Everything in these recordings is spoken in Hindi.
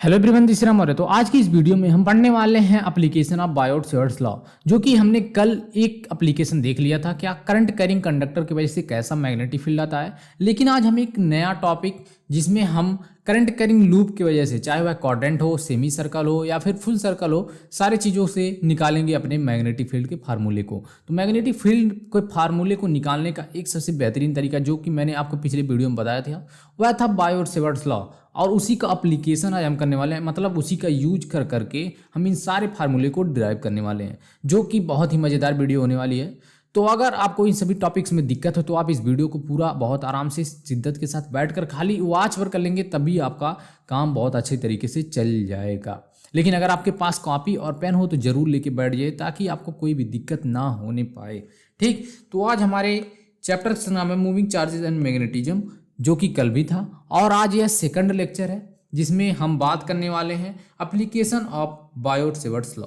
Hello everyone, this is Ram. तो आज की इस वीडियो में हम पढ़ने वाले हैं एप्लीकेशन ऑफ बायोट-सेवर्ट्स लॉ, जो कि हमने कल एक एप्लीकेशन देख लिया था क्या करंट कैरिंग कंडक्टर की वजह से कैसा मैग्नेटिक फील्ड आता है। लेकिन आज हम एक नया टॉपिक जिसमें हम करंट कैरिंग लूप की वजह से, चाहे वह क्वाड्रेंट हो, सेमी सर्कल हो या फिर फुल सर्कल हो, सारे चीज़ों से निकालेंगे अपने मैग्नेटिक फील्ड के फार्मूले को। तो मैग्नेटिक फील्ड के फार्मूले को निकालने का एक सबसे बेहतरीन तरीका, जो कि मैंने आपको पिछले वीडियो में बताया था, वह था बायोट-सेवर्ट्स लॉ। और उसी का अप्लीकेशन आज हम करने वाले हैं, मतलब उसी का यूज कर करके हम इन सारे फार्मूले को डिराइव करने वाले हैं, जो कि बहुत ही मज़ेदार वीडियो होने वाली है। तो अगर आपको इन सभी टॉपिक्स में दिक्कत हो तो आप इस वीडियो को पूरा बहुत आराम से शिद्दत के साथ बैठकर खाली वॉच पर कर लेंगे, तभी आपका काम बहुत अच्छे तरीके से चल जाएगा। लेकिन अगर आपके पास कॉपी और पेन हो तो ज़रूर लेके बैठ जाइए, ताकि आपको कोई भी दिक्कत ना होने पाए। ठीक, तो आज हमारे चैप्टर का नाम है मूविंग चार्जेस एंड मैग्नेटिज्म, जो कि कल भी था, और आज यह सेकंड लेक्चर है जिसमें हम बात करने वाले हैं application of Biot-Savart's law,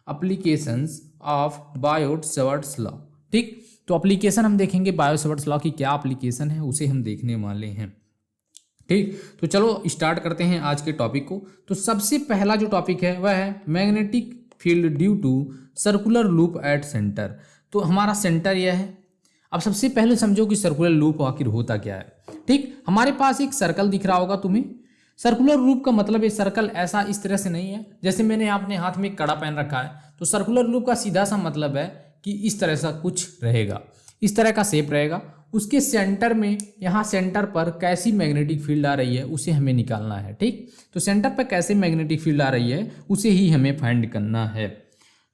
applications of Biot-Savart's law. ठीक, तो एप्लीकेशन हम देखेंगे बायोट-सेवर्ट्स लॉ की क्या एप्लीकेशन है, उसे हम देखने वाले हैं। ठीक, तो चलो स्टार्ट करते हैं आज के टॉपिक को। तो सबसे पहला जो टॉपिक है वह है magnetic field due to circular loop at centre. तो हमारा सेंटर यह है। अब सबसे पहले समझो कि सर्कुलर लूप आखिर होता क्या है। ठीक, हमारे पास एक सर्कल दिख रहा होगा तुम्हें। सर्कुलर लूप का मतलब ये सर्कल ऐसा इस तरह से नहीं है, जैसे मैंने अपने हाथ में एक कड़ा पहन रखा है। तो सर्कुलर लूप का सीधा सा मतलब है कि इस तरह सा कुछ रहेगा, इस तरह का शेप रहेगा। उसके सेंटर में, यहाँ सेंटर पर कैसी मैग्नेटिक फील्ड आ रही है उसे हमें निकालना है। ठीक, तो सेंटर पर कैसे मैग्नेटिक फील्ड आ रही है उसे ही हमें फाइंड करना है।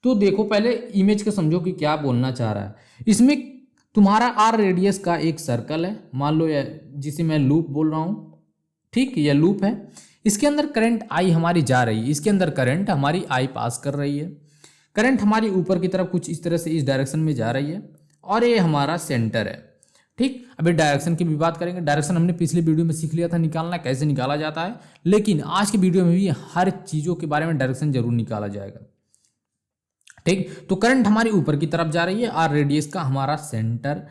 तो देखो, पहले इमेज को समझो कि क्या बोलना चाह रहा है। इसमें तुम्हारा आर रेडियस का एक सर्कल है, मान लो जिसे मैं लूप बोल रहा हूँ। ठीक, यह लूप है। इसके अंदर करंट आई हमारी जा रही है, इसके अंदर करंट हमारी आई पास कर रही है। करंट हमारी ऊपर की तरफ कुछ इस तरह से इस डायरेक्शन में जा रही है, और ये हमारा सेंटर है। ठीक, अभी डायरेक्शन की भी बात करेंगे। डायरेक्शन हमने पिछले वीडियो में सीख लिया था निकालना कैसे निकाला जाता है, लेकिन आज की वीडियो में भी हर चीज़ों के बारे में डायरेक्शन जरूर निकाला जाएगा। ठीक, तो करंट हमारी ऊपर की तरफ जा रही है, आर रेडियस का हमारा सेंटर,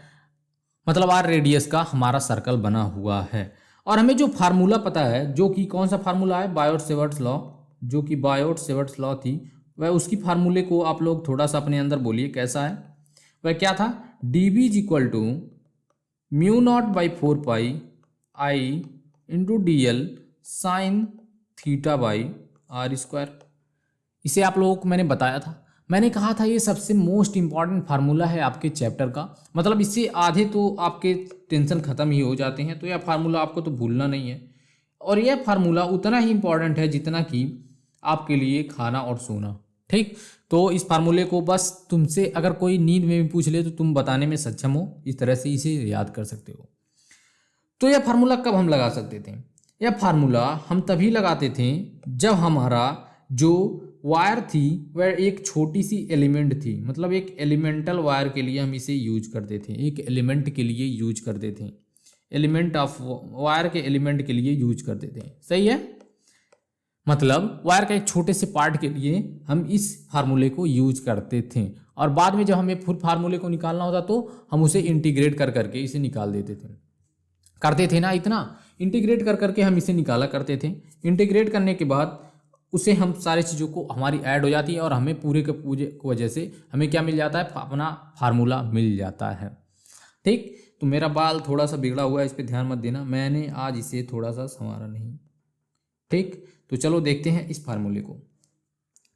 मतलब आर रेडियस का हमारा सर्कल बना हुआ है। और हमें जो फार्मूला पता है, जो कि कौन सा फार्मूला है, बायोट-सेवर्ट्स लॉ, जो कि बायोट-सेवर्ट्स लॉ थी, वह उसकी फार्मूले को आप लोग थोड़ा सा अपने अंदर बोलिए कैसा है। वह क्या था, dB is equal to mu naught by 4 pi into DL sine theta by r square. इसे आप लोगों को मैंने बताया था, मैंने कहा था ये सबसे मोस्ट इंपॉर्टेंट फार्मूला है आपके चैप्टर का। मतलब इससे आधे तो आपके टेंशन खत्म ही हो जाते हैं। तो यह फार्मूला आपको तो भूलना नहीं है, और यह फार्मूला उतना ही इंपॉर्टेंट है जितना कि आपके लिए खाना और सोना। ठीक, तो इस फार्मूले को बस तुमसे अगर कोई नींद में भी पूछ ले तो तुम बताने में सक्षम हो, इस तरह से इसे याद कर सकते हो। तो यह फार्मूला कब हम लगा सकते थे? यह फार्मूला हम तभी लगाते थे जब हमारा जो वायर थी वह एक छोटी सी एलिमेंट थी, मतलब एक एलिमेंटल वायर के लिए हम इसे यूज करते थे, एक एलिमेंट के लिए यूज करते थे, एलिमेंट ऑफ वायर के एलिमेंट के लिए यूज करते थे। सही है, मतलब वायर का एक छोटे से पार्ट के लिए हम इस फार्मूले को यूज करते थे, और बाद में जब हमें फुल फार्मूले को निकालना होता तो हम उसे इंटीग्रेट कर करके इसे निकाल देते थे, करते थे ना। इतना इंटीग्रेट कर करके हम इसे निकाला करते थे। इंटीग्रेट करने के बाद उसे हम सारी चीज़ों को हमारी ऐड हो जाती है, और हमें पूरे के पूरे की वजह से हमें क्या मिल जाता है, अपना फार्मूला मिल जाता है। ठीक, तो मेरा बाल थोड़ा सा बिगड़ा हुआ है, इस पर ध्यान मत देना, मैंने आज इसे थोड़ा सा संवारा नहीं। ठीक, तो चलो देखते हैं इस फार्मूले को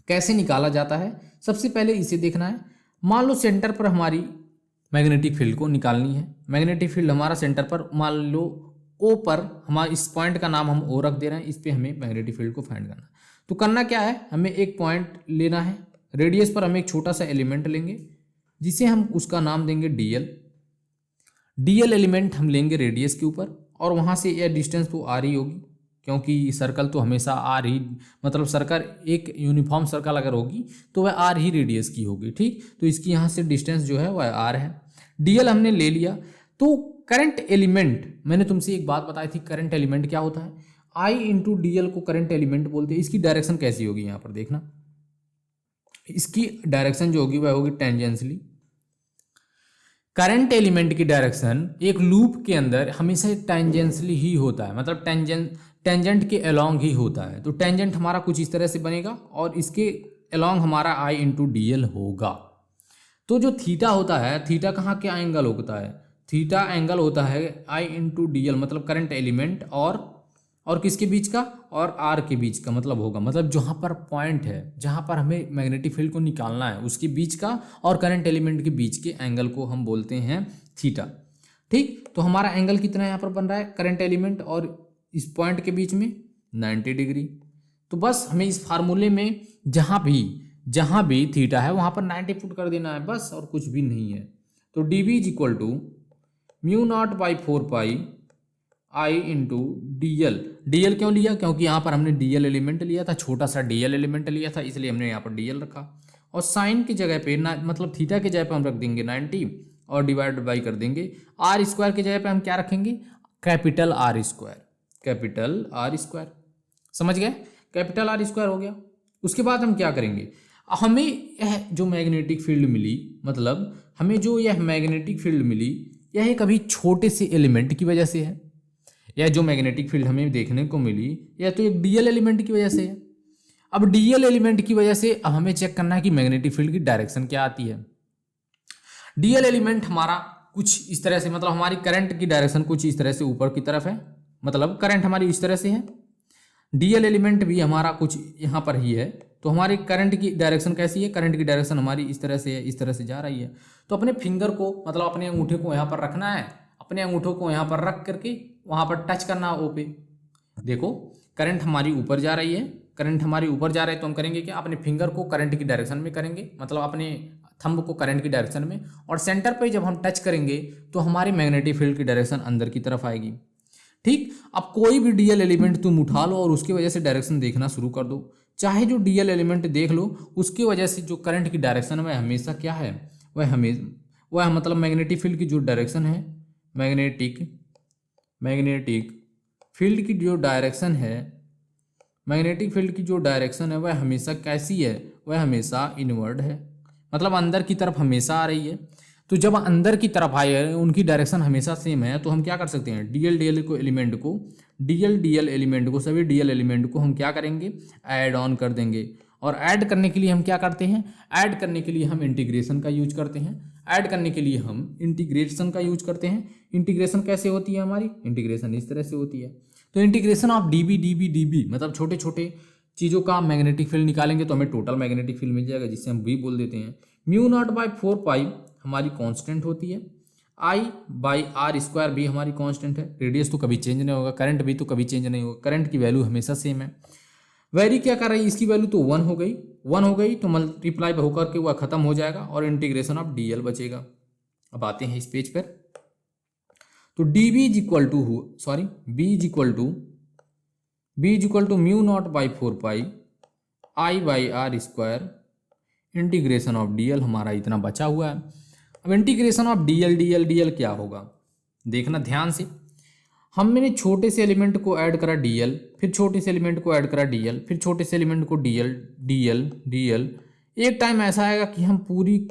कैसे निकाला जाता है। सबसे पहले इसे देखना है, मान लो सेंटर पर हमारी मैग्नेटिक फील्ड को निकालनी है। मैग्नेटिक फील्ड हमारा सेंटर पर, मान लो ओ पर, हमारा इस पॉइंट का नाम हम ओ रख दे रहे हैं, इस पे हमें मैग्नेटिक फील्ड को फाइंड करना है। तो करना क्या है, हमें एक पॉइंट लेना है, रेडियस पर हम एक छोटा सा एलिमेंट लेंगे जिसे हम उसका नाम देंगे DL। DL एलिमेंट हम लेंगे रेडियस के ऊपर, और वहाँ से यह डिस्टेंस तो आर ही होगी, क्योंकि सर्कल तो हमेशा आर ही, मतलब सर्कल एक यूनिफॉर्म सर्कल अगर होगी तो वह आर ही रेडियस की होगी। ठीक, तो इसकी यहाँ से डिस्टेंस जो है वह आर है। DL हमने ले लिया। तो करंट एलिमेंट, मैंने तुमसे एक बात बताई थी, करंट एलिमेंट क्या होता है, I इंटू DL को करंट एलिमेंट बोलते हैं। इसकी डायरेक्शन कैसी होगी, यहाँ पर देखना, इसकी डायरेक्शन जो होगी वह होगी टेंजेंशियली। करंट एलिमेंट की डायरेक्शन एक लूप के अंदर हमेशा टेंजेंशियली ही होता है, मतलब टेंजेंट के अलोंग ही होता है। तो टेंजेंट हमारा कुछ इस तरह से बनेगा और इसके अलोंग हमारा आई इंटू डी एल होगा। तो जो थीटा होता है, थीटा कहाँ के एंगल होता है, थीटा एंगल होता है आई इंटू डी एल, मतलब करंट एलिमेंट और किसके बीच का, और आर के बीच का मतलब होगा, मतलब जहाँ पर पॉइंट है जहाँ पर हमें मैग्नेटिक फील्ड को निकालना है उसके बीच का और करंट एलिमेंट के बीच के एंगल को हम बोलते हैं थीटा। ठीक, तो हमारा एंगल कितना यहाँ पर बन रहा है, करंट एलिमेंट और इस पॉइंट के बीच में 90 डिग्री। तो बस हमें इस फार्मूले में जहाँ भी थीटा है वहाँ पर 90 पुट कर देना है बस, और कुछ भी नहीं है। तो d B is equal to mu naught by 4 pi I into d l. D l क्यों लिया, क्योंकि यहाँ पर हमने डी एल एलिमेंट लिया था, छोटा सा डी एल एलिमेंट लिया था, इसलिए हमने यहाँ पर डी एल रखा। और साइन की जगह पे मतलब थीटा की जगह पे हम रख देंगे 90 और डिवाइड बाई कर देंगे आर स्क्वायर की जगह पे हम क्या रखेंगे, capital R square, capital R square. समझ गए, कैपिटल आर स्क्वायर हो गया। उसके बाद हम क्या करेंगे, हमें यह जो मैग्नेटिक फील्ड मिली, मतलब हमें जो यह मैग्नेटिक फील्ड मिली यह एक अभी छोटे से एलिमेंट की वजह से है। यह जो मैग्नेटिक फील्ड हमें देखने को मिली यह तो एक डीएल एलिमेंट की वजह से है। अब डीएल एलिमेंट की वजह से अब हमें चेक करना है कि मैग्नेटिक फील्ड की डायरेक्शन क्या आती है। डीएल एलिमेंट हमारा कुछ इस तरह से, मतलब हमारी करंट की डायरेक्शन कुछ इस तरह से ऊपर की तरफ है, मतलब करंट हमारी इस तरह से है। डीएल एलिमेंट भी हमारा कुछ यहाँ पर ही है, तो हमारी करंट की डायरेक्शन कैसी है, करंट की डायरेक्शन हमारी इस तरह से है, इस तरह से जा रही है। तो अपने फिंगर को, मतलब अपने अंगूठे को यहाँ पर रखना है, अपने अंगूठों को यहाँ पर रख करके वहाँ पर टच करना ओ पे। देखो करंट हमारी ऊपर जा रही है, करंट हमारी ऊपर जा रही है, तो हम करेंगे क्या, अपने फिंगर को करंट की डायरेक्शन में करेंगे, मतलब अपने थंब को करंट की डायरेक्शन में, और सेंटर पे जब हम टच करेंगे तो हमारी मैग्नेटिक फील्ड की डायरेक्शन अंदर की तरफ आएगी। ठीक, अब कोई भी डीएल एलिमेंट तुम उठा लो और उसकी वजह से डायरेक्शन देखना शुरू कर दो, चाहे जो डीएल एलिमेंट देख लो उसकी वजह से जो करंट की डायरेक्शन है वह हमेशा क्या है, वह मतलब मैग्नेटिक फील्ड की जो डायरेक्शन है, मैग्नेटिक फील्ड की जो डायरेक्शन है, मैग्नेटिक फील्ड की जो डायरेक्शन है वह हमेशा कैसी है, वह हमेशा इनवर्ड है, मतलब अंदर की तरफ हमेशा आ रही है। तो जब अंदर की तरफ आए हैं उनकी डायरेक्शन हमेशा सेम है, तो हम क्या कर सकते हैं, डीएल डीएल को एलिमेंट को, डीएल एलिमेंट को, सभी डीएल एलिमेंट को हम क्या करेंगे, ऐड ऑन कर देंगे। और ऐड करने के लिए हम क्या करते हैं, ऐड करने के लिए हम इंटीग्रेशन का यूज करते हैं, ऐड करने के लिए हम इंटीग्रेशन का यूज करते हैं। इंटीग्रेशन कैसे होती है हमारी, इंटीग्रेशन इस तरह से होती है। तो इंटीग्रेशन ऑफ डीबी मतलब छोटे छोटे चीज़ों का मैग्नेटिक फील्ड निकालेंगे तो हमें टोटल मैग्नेटिक फील्ड मिल जाएगा, जिससे हम वी बोल देते हैं। म्यू नॉट बाई 4 पाई हमारी कांस्टेंट होती है, आई बाई आर स्क्वायर भी हमारी कांस्टेंट है, रेडियस तो कभी चेंज नहीं होगा, करंट भी तो कभी चेंज नहीं होगा, करंट की वैल्यू हमेशा सेम है। वेरी क्या कर रही है, इसकी वैल्यू तो 1 हो गई, 1 हो गई तो मल्टीप्लाई होकर के वह खत्म हो जाएगा और इंटीग्रेशन ऑफ डीएल बचेगा। अब आते हैं इस पेज पर, तो d B is equal to B is equal to mu naught by 4 pi I by r square integration of dl हमारा इतना बचा हुआ है। अब इंटीग्रेशन ऑफ डीएल क्या होगा, देखना ध्यान से। हमने छोटे से एलिमेंट को ऐड करा डीएल, फिर छोटे से एलिमेंट को ऐड करा डीएल, फिर छोटे से एलिमेंट को डीएल। एक टाइम ऐसा आएगा कि हम पूरी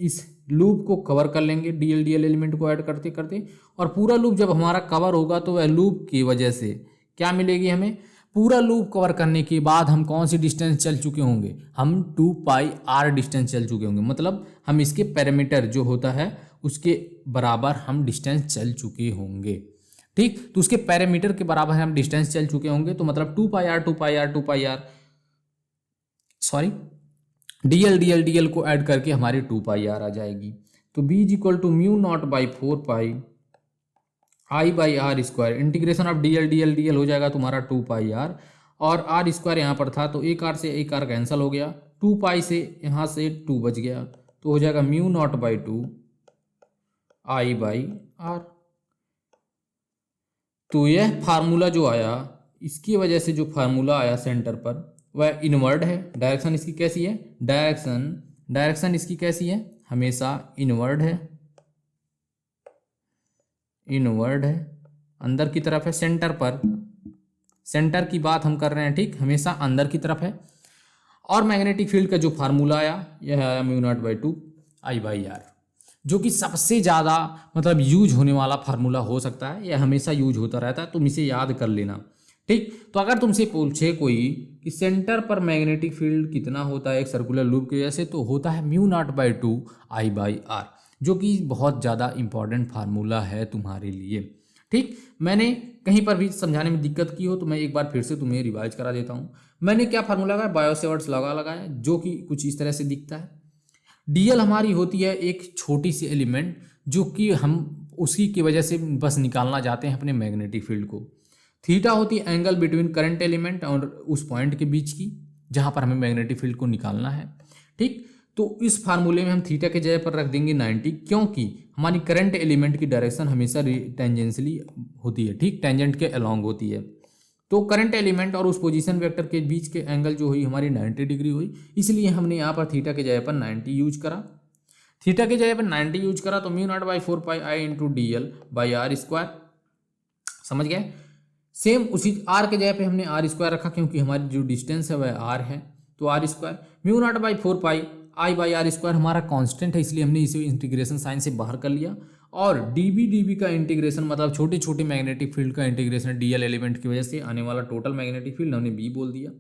इस लूप को कवर कर लेंगे डीएल एलिमेंट को ऐड करते करते, और पूरा लूप जब हमारा कवर होगा तो वह लूप की वजह से क्या मिलेगी हमें, पूरा लूप कवर करने के बाद हम कौन सी डिस्टेंस चल चुके होंगे, हम 2 पाई आर डिस्टेंस चल चुके होंगे, मतलब हम इसके पैरामीटर जो होता है उसके बराबर हम डिस्टेंस चल चुके होंगे। ठीक, तो उसके पैरामीटर के बराबर हम डिस्टेंस चल चुके होंगे, तो मतलब 2 पाई आर सॉरी डीएल को ऐड करके हमारी 2 पाई आर आ जाएगी। तो B is equal to mu naught by 4 pi I by r square, integration of dl हो जाएगा तुम्हारा 2 पाई आर, और आर स्क्वायर यहाँ पर था तो एक आर से एक आर कैंसिल हो गया, 2 पाई से यहाँ से 2 बच गया, तो हो जाएगा mu naught by 2 I by r. तो यह फार्मूला जो आया, इसकी वजह से जो फार्मूला आया सेंटर पर वह इनवर्ड है। डायरेक्शन इसकी कैसी है, डायरेक्शन इसकी कैसी है, हमेशा इनवर्ड है, अंदर की तरफ है, सेंटर पर, सेंटर की बात हम कर रहे हैं। ठीक, हमेशा अंदर की तरफ है। और मैग्नेटिक फील्ड का जो फार्मूला आया यह आया mu naught by 2 I by r, जो कि सबसे ज़्यादा मतलब यूज होने वाला फार्मूला हो सकता है, यह हमेशा यूज होता रहता है, तुम इसे याद कर लेना। ठीक, तो अगर तुमसे पूछे कोई कि सेंटर पर मैग्नेटिक फील्ड कितना होता है एक सर्कुलर लूप की वजह से, तो होता है mu naught by two I by r, जो कि बहुत ज़्यादा इंपॉर्टेंट फार्मूला है तुम्हारे लिए। ठीक, मैंने कहीं पर भी समझाने में दिक्कत की हो तो मैं एक बार फिर से तुम्हें रिवाइज करा देता हूँ। मैंने क्या फार्मूला लगाया, बायो-सेवर्ट्स लगाया, जो कि कुछ इस तरह से दिखता है। डीएल हमारी होती है एक छोटी सी एलिमेंट, जो कि हम उसी की वजह से बस निकालना चाहते हैं अपने मैग्नेटिक फील्ड को। थीटा होती है एंगल बिटवीन करंट एलिमेंट और उस पॉइंट के बीच की, जहां पर हमें मैग्नेटिक फील्ड को निकालना है। ठीक, तो इस फार्मूले में हम थीटा के जगह पर रख देंगे 90, क्योंकि हमारी करंट एलिमेंट की डायरेक्शन हमेशा टेंजेंशियली होती है। ठीक, टेंजेंट के अलोंग होती है, तो करंट एलिमेंट और उस पोजीशन वेक्टर के बीच के एंगल जो हुई हमारी 90 डिग्री हुई, इसलिए हमने यहाँ पर थीटा के जगह पर 90 यूज करा। थीटा के जगह पर 90 यूज करा तो mu naught by 4 pi I into d l by r square, समझ गए। सेम उसी आर के जगह पे हमने आर स्क्वायर रखा, क्योंकि हमारी जो डिस्टेंस है वह आर है, तो r square mu naught by 4 pi I by r square हमारा कांस्टेंट है, इसलिए हमने इसे इंटीग्रेशन साइन से बाहर कर लिया। और डीबी का इंटीग्रेशन मतलब छोटे छोटे मैग्नेटिक फील्ड का इंटीग्रेशन डीएल एलिमेंट की वजह से आने वाला टोटल मैग्नेटिक फील्ड हमने बी बोल दिया।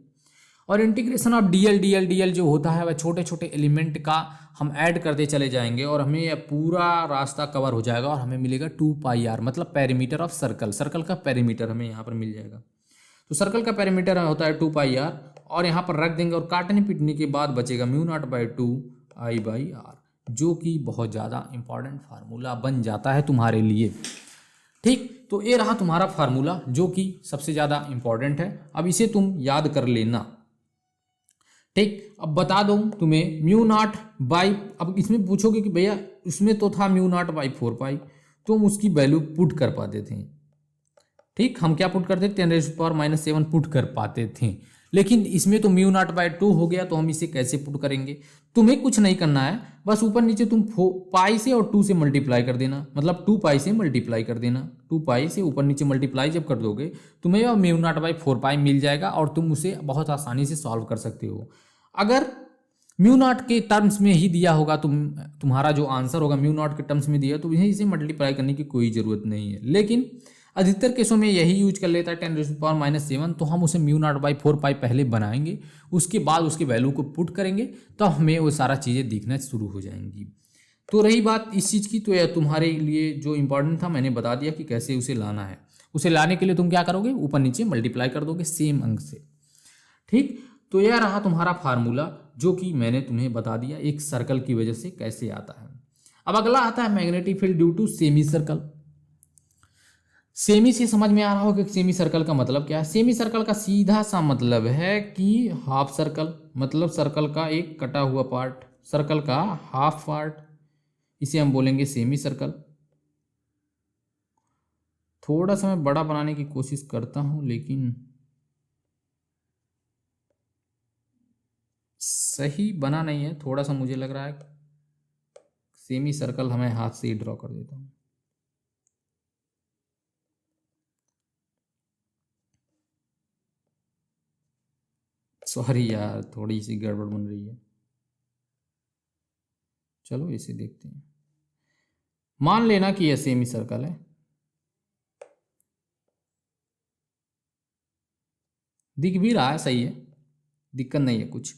और इंटीग्रेशन ऑफ डीएल जो होता है वह छोटे छोटे एलिमेंट का हम ऐड करते चले जाएंगे और हमें यह पूरा रास्ता कवर हो जाएगा और हमें मिलेगा 2 पाई आर, मतलब पेरीमीटर ऑफ सर्कल, सर्कल का पेरीमीटर हमें यहाँ पर मिल जाएगा। तो सर्कल का पेरीमीटर होता है 2 पाई आर, और यहाँ पर रख देंगे और काटने पीटने के बाद बचेगा mu naught by 2 I by r, जो कि बहुत ज़्यादा इंपॉर्टेंट फार्मूला बन जाता है तुम्हारे लिए। ठीक, तो ये रहा तुम्हारा फार्मूला जो कि सबसे ज़्यादा इंपॉर्टेंट है। अब इसे तुम याद कर लेना। ठीक, अब बता दूं तुम्हें म्यू नॉट बाई, अब इसमें पूछोगे कि भैया इसमें तो था म्यू नॉट बाई 4 पाई, तो हम उसकी वैल्यू पुट कर पाते थे। ठीक, हम क्या पुट करते थे, 10⁻⁻7 पुट कर पाते थे, लेकिन इसमें तो म्यू नॉट बाई 2 हो गया, तो हम इसे कैसे पुट करेंगे। तुम्हें कुछ नहीं करना है, बस ऊपर नीचे तुम पाई से और 2 से मल्टीप्लाई कर देना, मतलब 2 पाई से मल्टीप्लाई कर देना। 2 पाई से ऊपर नीचे मल्टीप्लाई जब कर दोगे तुम्हें वह म्यू नॉट बाई 4 पाई मिल जाएगा और तुम उसे बहुत आसानी से सॉल्व कर सकते हो। अगर म्यू नॉट के टर्म्स में ही दिया होगा, तुम्हारा जो आंसर होगा म्यू नॉट के टर्म्स में दिया, तो इसे मल्टीप्लाई करने की कोई ज़रूरत नहीं है। लेकिन अधिकतर केसों में यही यूज कर लेता है 10⁻⁻7, तो हम उसे म्यू नॉट बाई 4 पाई पहले बनाएंगे, उसके बाद उसकी वैल्यू को पुट करेंगे, तो हमें वो सारा चीज़ें दिखना शुरू हो जाएंगी। तो रही बात इस चीज़ की, तो यह तुम्हारे लिए जो इंपॉर्टेंट था मैंने बता दिया कि कैसे उसे लाना है। उसे लाने के लिए तुम क्या करोगे, ऊपर नीचे मल्टीप्लाई कर दोगे सेम अंक से। ठीक, तो यह रहा तुम्हारा फार्मूला जो कि मैंने तुम्हें बता दिया एक सर्कल की वजह से कैसे आता है। अब अगला आता है magnetic field due to semi circle. Semi से समझ में आ रहा होगा कि सेमी सर्कल का मतलब क्या है। सेमी सर्कल का सीधा सा मतलब है कि हाफ सर्कल, मतलब सर्कल का एक कटा हुआ पार्ट, सर्कल का हाफ पार्ट, इसे हम बोलेंगे सेमी सर्कल। थोड़ा सा मैं बड़ा बनाने की कोशिश करता हूं, लेकिन सही बना नहीं है, थोड़ा सा मुझे लग रहा है। सेमी सर्कल हमें हाथ से ही ड्रॉ कर देता हूं। सॉरी यार, थोड़ी सी गड़बड़ बन रही है। चलो इसे देखते हैं। मान लेना कि यह सेमी सर्कल है, दिख भी रहा है, सही है, दिक्कत नहीं है। कुछ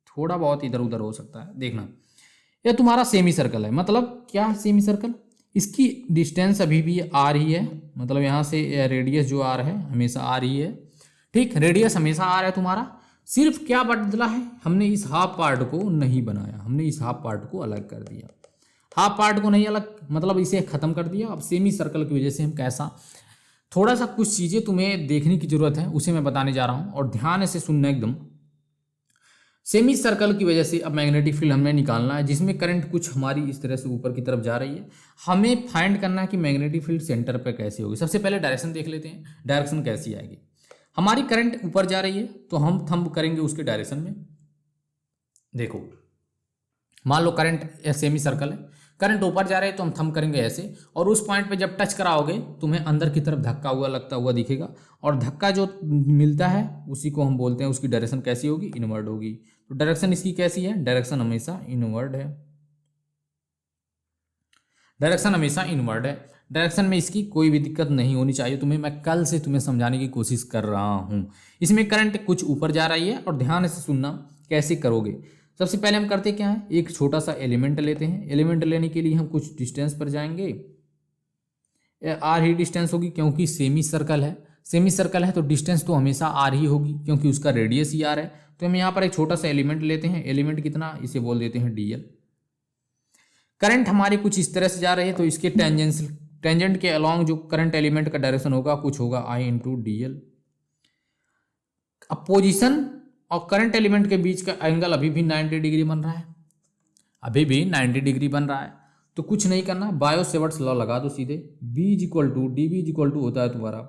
थोड़ा बहुत इधर उधर हो सकता है, देखना। यह तुम्हारा सेमी सर्कल है, मतलब क्या है सेमी सर्कल, इसकी डिस्टेंस अभी भी आर ही है, मतलब यहाँ से रेडियस जो आर है हमेशा आर ही है। ठीक, रेडियस हमेशा आर है तुम्हारा। सिर्फ क्या बदला है, हमने इस हाफ पार्ट को नहीं बनाया, हमने इस हाफ पार्ट को अलग कर दिया। हाफ पार्ट को नहीं अलग, मतलब इसे खत्म कर दिया। अब सेमी सर्कल की वजह से हम कैसा, थोड़ा सा कुछ चीज़ें तुम्हें देखने की जरूरत है, उसे मैं बताने जा रहा हूँ और ध्यान से सुनना एकदम। सेमी सर्कल की वजह से अब मैग्नेटिक फील्ड हमें निकालना है, जिसमें करंट कुछ हमारी इस तरह से ऊपर की तरफ जा रही है। हमें फाइंड करना है कि मैग्नेटिक फील्ड सेंटर पर कैसे होगी। सबसे पहले डायरेक्शन देख लेते हैं, डायरेक्शन कैसी आएगी। हमारी करंट ऊपर जा रही है तो हम थंब करेंगे उसके डायरेक्शन में। देखो, मान लो करंट सेमी सर्कल है, करंट ऊपर जा रहा है तो हम थंब करेंगे ऐसे, और उस पॉइंट पे जब टच कराओगे तुम्हें अंदर की तरफ धक्का हुआ लगता हुआ दिखेगा, और धक्का जो मिलता है उसी को हम बोलते हैं, उसकी डायरेक्शन कैसी होगी, इनवर्ड होगी। तो डायरेक्शन इसकी कैसी है, डायरेक्शन हमेशा इनवर्ड है, डायरेक्शन हमेशा इनवर्ड है। डायरेक्शन में इसकी कोई भी दिक्कत नहीं होनी चाहिए तुम्हें। मैं कल से तुम्हें समझाने की कोशिश कर रहा हूँ। इसमें करंट कुछ ऊपर जा रही है और ध्यान से सुनना कैसे करोगे। सबसे पहले हम करते क्या है, एक छोटा सा एलिमेंट लेते हैं। एलिमेंट लेने के लिए हम कुछ डिस्टेंस पर जाएंगे। आर ही डिस्टेंस होगी क्योंकि सेमी सर्कल है। सेमी सर्कल है तो डिस्टेंस तो हमेशा आर ही होगी क्योंकि उसका रेडियस ही आर है। तो हम यहाँ पर एक छोटा सा एलिमेंट लेते हैं। एलिमेंट कितना, इसे बोल देते हैं डीएल। करंट हमारे कुछ इस तरह से जा रहे हैं तो इसके टेंजेंट के अलॉन्ग जो करंट एलिमेंट का डायरेक्शन होगा कुछ होगा आई इंटू डीएल। अब पोजिशन और करंट एलिमेंट के बीच का एंगल अभी भी 90 डिग्री बन रहा है, अभी भी 90 डिग्री बन रहा है। तो कुछ नहीं करना, बायो-सेवर्ट्स लॉ लगा दो सीधे। B is equal to d B is equal to होता है तुम्हारा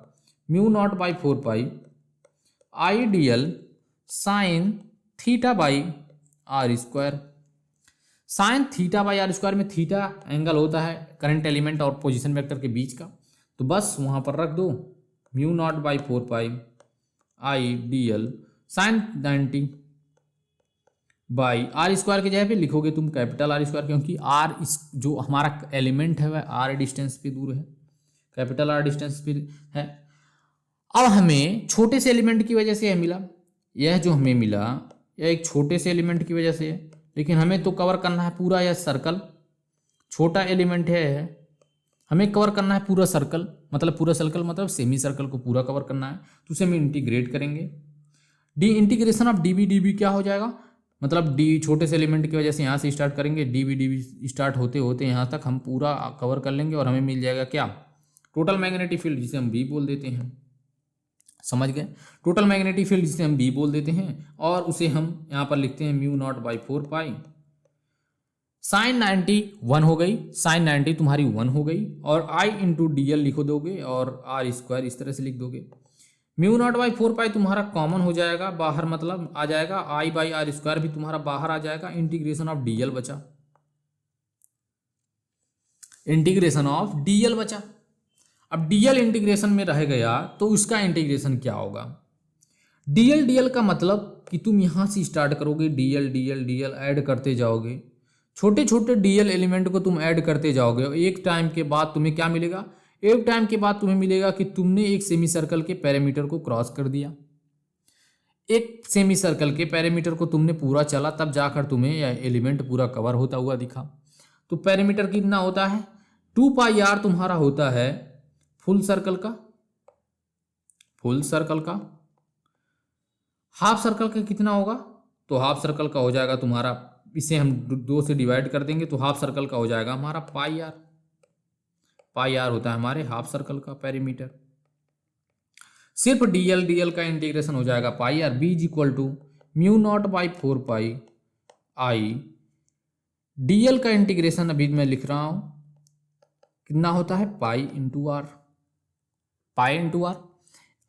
mu naught by 4 pi I d l sine theta by r square. Sine theta by r square में थीटा एंगल होता है करंट एलिमेंट और पोजीशन वेक्टर के बीच का, तो बस वहाँ पर रख दो mu naught by 4 pi I d l sine 90 by r square की जगह पे लिखोगे तुम कैपिटल आर स्क्वायर, क्योंकि आर इस जो हमारा एलिमेंट है वह आर डिस्टेंस पे दूर है, कैपिटल आर डिस्टेंस पे है। अब हमें छोटे से एलिमेंट की वजह से यह मिला, यह जो हमें मिला यह एक छोटे से एलिमेंट की वजह से है, लेकिन हमें तो कवर करना है पूरा यह सर्कल। छोटा एलिमेंट है हमें कवर करना है पूरा सर्कल, मतलब पूरा सर्कल मतलब सेमी सर्कल को पूरा कवर करना है। तो उसे हम इंटीग्रेट करेंगे। D integration of d B क्या हो जाएगा, मतलब डी छोटे से एलिमेंट की वजह से यहाँ से स्टार्ट करेंगे, डी बी स्टार्ट होते होते यहाँ तक हम पूरा कवर कर लेंगे और हमें मिल जाएगा क्या, टोटल मैग्नेटिक फील्ड, जिसे हम बी बोल देते हैं। समझ गए, टोटल मैग्नेटिक फील्ड जिसे हम बी बोल देते हैं, और उसे हम यहाँ पर लिखते हैं mu naught by 4 pi sine 90 1 हो गई, साइन 90 तुम्हारी 1 हो गई, और आई इंटू डी एल लिखो दोगे और आर स्क्वायर इस तरह से लिख दोगे। म्यू नॉट बाई 4 पाई तुम्हारा कॉमन हो जाएगा बाहर, मतलब आ जाएगा आई बाई आर स्क्वायर भी तुम्हारा बाहर आ जाएगा। इंटीग्रेशन ऑफ डीएल बचा, इंटीग्रेशन ऑफ डीएल बचा। अब डीएल इंटीग्रेशन में रह गया तो उसका इंटीग्रेशन क्या होगा, डीएल का मतलब कि तुम यहां से स्टार्ट करोगे, डीएल ऐड करते जाओगे, छोटे छोटे डीएल एलिमेंट को तुम ऐड करते जाओगे। एक टाइम के बाद तुम्हें क्या मिलेगा, एक टाइम के बाद तुम्हें मिलेगा कि तुमने एक सेमी सर्कल के पैरामीटर को क्रॉस कर दिया। एक सेमी सर्कल के पैरामीटर को तुमने पूरा चला, तब जाकर तुम्हें यह एलिमेंट पूरा कवर होता हुआ दिखा। तो पैरामीटर कितना होता है, 2 पाई आर तुम्हारा होता है फुल सर्कल का, फुल सर्कल का। हाफ सर्कल का कितना होगा, तो हाफ सर्कल का हो जाएगा तुम्हारा, इसे हम 2 से डिवाइड कर देंगे तो हाफ सर्कल का हो जाएगा हमारा पाई आर। पाई आर होता है हमारे हाफ सर्कल का पैरामीटर। सिर्फ डीएल का इंटीग्रेशन हो जाएगा pi r. B is equal to mu naught by 4 pi I dl का इंटीग्रेशन अभी मैं लिख रहा हूं कितना होता है, pi into r, pi into r.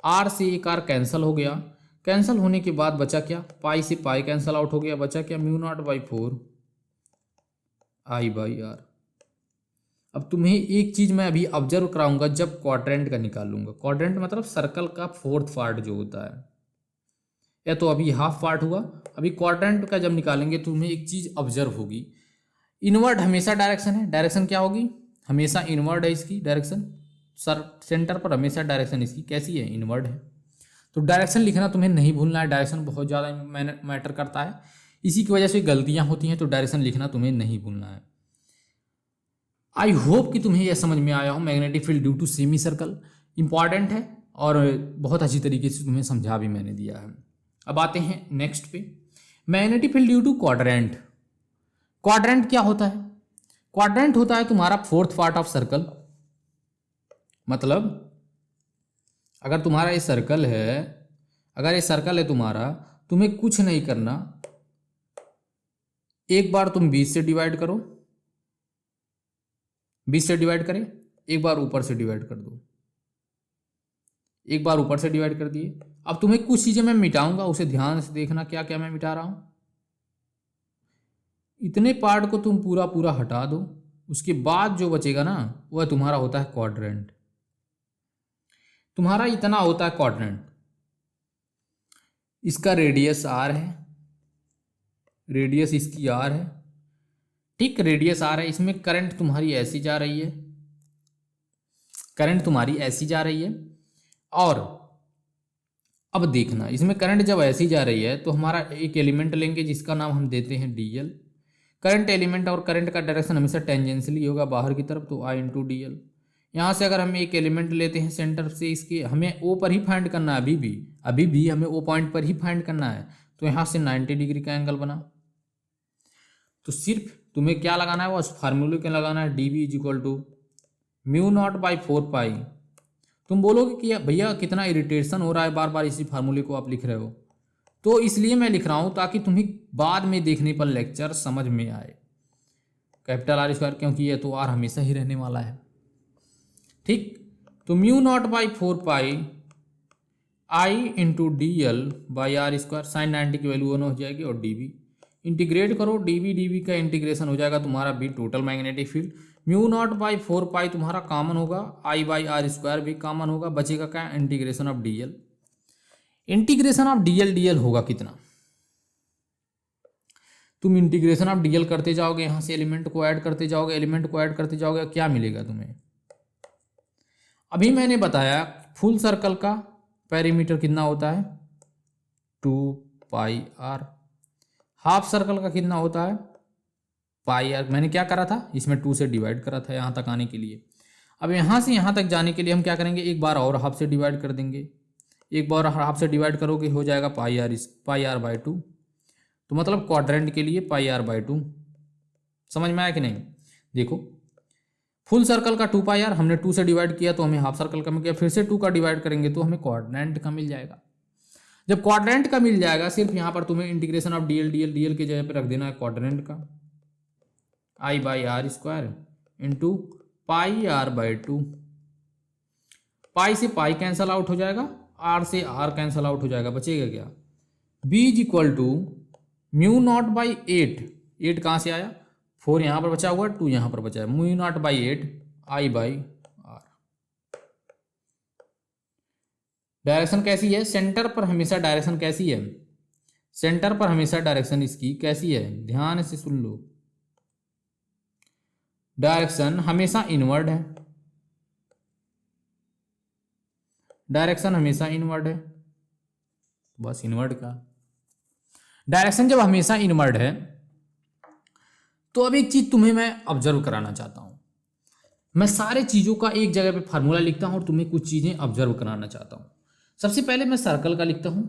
R से एक आर कैंसिल हो गया, कैंसिल होने के बाद बचा क्या, पाई से पाई कैंसिल आउट हो गया, बचा क्या mu naught by 4 I by r. अब तुम्हें एक चीज मैं अभी ऑब्जर्व कराऊंगा जब क्वाड्रेंट का निकालूंगा। क्वाड्रेंट मतलब सर्कल का 4th पार्ट जो होता है, या तो अभी हाफ पार्ट हुआ, अभी क्वाड्रेंट का जब निकालेंगे तो तुम्हें एक चीज ऑब्जर्व होगी, इनवर्ड हमेशा डायरेक्शन है। डायरेक्शन क्या होगी, हमेशा इनवर्ड है इसकी डायरेक्शन, सर सेंटर पर हमेशा डायरेक्शन इसकी कैसी है, इनवर्ड है। तो डायरेक्शन लिखना तुम्हें नहीं भूलना है, डायरेक्शन बहुत ज़्यादा मैटर करता है, इसी की वजह से गलतियां होती हैं। तो डायरेक्शन लिखना तुम्हें नहीं भूलना है। आई होप कि तुम्हें यह समझ में आया हो। Magnetic field due to semi circle important है और बहुत अच्छी तरीके से तुम्हें समझा भी मैंने दिया है। अब आते हैं नेक्स्ट पे, magnetic field due to quadrant. Quadrant क्या होता है, क्वाड्रेंट होता है तुम्हारा 4th पार्ट ऑफ सर्कल। मतलब अगर तुम्हारा ये सर्कल है, अगर ये सर्कल है तुम्हारा, तुम्हें कुछ नहीं करना, एक बार तुम 20 से डिवाइड करो, 20 से डिवाइड करें, एक बार ऊपर से डिवाइड कर दो, एक बार ऊपर से डिवाइड कर दिए। अब तुम्हें कुछ चीजें मैं मिटाऊंगा, उसे ध्यान से देखना क्या क्या मैं मिटा रहा हूं। इतने पार्ट को तुम पूरा पूरा हटा दो, उसके बाद जो बचेगा ना वह तुम्हारा होता है क्वाड्रेंट। तुम्हारा इतना होता है क्वाड्रेंट, इसका रेडियस आर है, रेडियस इसकी आर है, ठीक, रेडियस आर है। इसमें करंट तुम्हारी ऐसी जा रही है, करंट तुम्हारी ऐसी जा रही है, और अब देखना इसमें करंट जब ऐसी जा रही है तो हमारा एक एलिमेंट लेंगे जिसका नाम हम देते हैं डीएल। करंट एलिमेंट और करंट का डायरेक्शन हमेशा टेंजेंशियली होगा बाहर की तरफ, तो आई इंटू डी एल। यहाँ से अगर हम एक एलिमेंट लेते हैं सेंटर से, इसके हमें ओ पर ही फाइंड करना है, अभी भी हमें ओ पॉइंट पर ही फाइंड करना है, तो यहाँ से 90 डिग्री का एंगल बना। तो सिर्फ तुम्हें क्या लगाना है, वो फार्मूले के लगाना है, d B is equal to mu naught by 4 pi. तुम बोलोगे कि भैया कितना इरिटेशन हो रहा है, बार बार इसी फार्मूले को आप लिख रहे हो, तो इसलिए मैं लिख रहा हूँ ताकि तुम्हें बाद में देखने पर लेक्चर समझ में आए। कैपिटल आर स्क्वायर, क्योंकि ये तो आर हमेशा ही रहने वाला है, ठीक। तो mu naught by 4 pi I into d l by r square, sine 90 की वैल्यू 1 हो जाएगी, और डी बी इंटीग्रेट करो, डी बी का इंटीग्रेशन हो जाएगा तुम्हारा B total magnetic field. Mu naught by 4 pi तुम्हारा कॉमन होगा, आई बाई आर स्क्वायर भी कॉमन होगा, बचेगा क्या, integration of d l. Integration of d l होगा कितना, तुम इंटीग्रेशन ऑफ डी एल करते जाओगे, यहाँ से एलिमेंट को ऐड करते जाओगे, एलिमेंट को ऐड करते जाओगे, क्या मिलेगा तुम्हें। अभी मैंने बताया फुल सर्कल का पेरीमीटर कितना होता है 2 पाई आर, हाफ सर्कल का कितना होता है पाई आर। मैंने क्या करा था, इसमें 2 से डिवाइड करा था यहाँ तक आने के लिए। अब यहाँ से यहाँ तक जाने के लिए हम क्या करेंगे, एक बार और हाफ से डिवाइड कर देंगे, एक बार हाफ से डिवाइड करोगे हो जाएगा पाई आर बाई 2। तो मतलब क्वाड्रेंट के लिए पाई आर बाई 2। समझ में आया कि नहीं। देखो फुल सर्कल का 2 पाई आर हमने 2 से डिवाइड किया तो हमें हाफ सर्कल का मिल गया, फिर से 2 का डिवाइड करेंगे तो हमें क्वाड्रेंट का मिल जाएगा। जब क्वाड्रेंट का मिल जाएगा, सिर्फ यहाँ पर तुम्हें इंटीग्रेशन ऑफ डीएल की जगह पे रख देना है क्वाड्रेंट का, I by r square into pi r by 2। Pi से पाई कैंसल आउट हो जाएगा, आर से आर कैंसल आउट हो जाएगा, बचेगा क्या, B is equal to mu naught by 8 कहाँ से आया, 4 यहाँ पर बचा हुआ, 2 यहाँ पर बचा है, mu naught by 8 I by r. Direction कैसी है, सेंटर पर हमेशा डायरेक्शन कैसी है, सेंटर पर हमेशा डायरेक्शन इसकी कैसी है, ध्यान से सुन लो, डायरेक्शन हमेशा इनवर्ड है, डायरेक्शन हमेशा इनवर्ड है, बस इनवर्ड का डायरेक्शन जब हमेशा इनवर्ड है, तो अब एक चीज तुम्हें मैं ऑब्जर्व कराना चाहता हूं। मैं सारे चीजों का एक जगह पे फार्मूला लिखता हूं और तुम्हें कुछ चीजें ऑब्जर्व कराना चाहता हूं। सबसे पहले मैं सर्कल का लिखता हूं।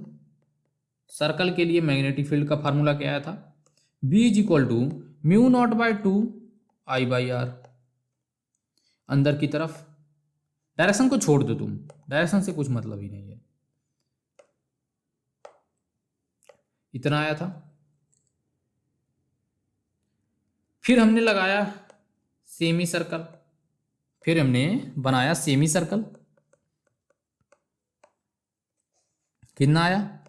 सर्कल के लिए मैग्नेटिक फील्ड का फार्मूला क्या आया था, B is equal to mu naught by 2 I by r. अंदर की तरफ डायरेक्शन को छोड़ दो, तुम डायरेक्शन से कुछ मतलब ही नहीं है, इतना आया था। फिर हमने लगाया सेमी सर्कल, फिर हमने बनाया सेमी सर्कल, कितना आया,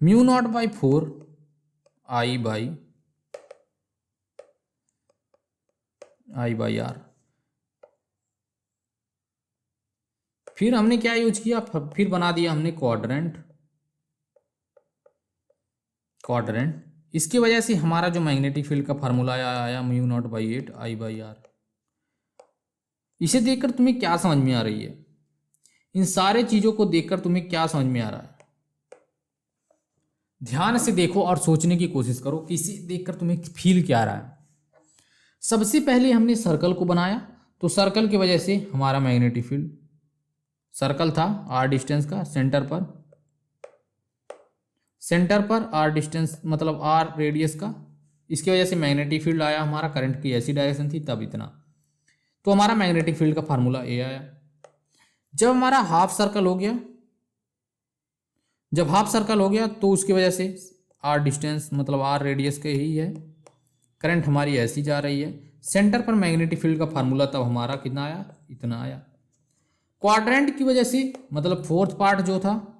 mu naught by 4 I by r. फिर हमने क्या यूज किया, फिर बना दिया हमने क्वाड्रेंट। इसकी वजह से हमारा जो मैग्नेटिक फील्ड का फार्मूला आया mu naught by 8 I by r. इसे देखकर तुम्हें क्या समझ में आ रही है, इन सारे चीजों को देखकर तुम्हें क्या समझ में आ रहा है, ध्यान से देखो और सोचने की कोशिश करो कि इसे देखकर तुम्हें फील क्या आ रहा है। सबसे पहले हमने सर्कल को बनाया, तो सर्कल की वजह से हमारा मैग्नेटिक फील्ड, सर्कल था आर डिस्टेंस का, सेंटर पर आर डिस्टेंस मतलब आर रेडियस का, इसकी वजह से मैग्नेटिक फील्ड आया हमारा, करंट की ऐसी डायरेक्शन थी तब इतना, तो हमारा मैग्नेटिक फील्ड का फार्मूला ए आया। जब हमारा हाफ सर्कल हो गया, जब हाफ सर्कल हो गया तो उसकी वजह से आर डिस्टेंस मतलब आर रेडियस के ही है, करंट हमारी ऐसी जा रही है, सेंटर पर मैग्नेटिक फील्ड का फार्मूला तब हमारा कितना आया, इतना आया। क्वाड्रेंट की वजह से मतलब फोर्थ पार्ट जो था,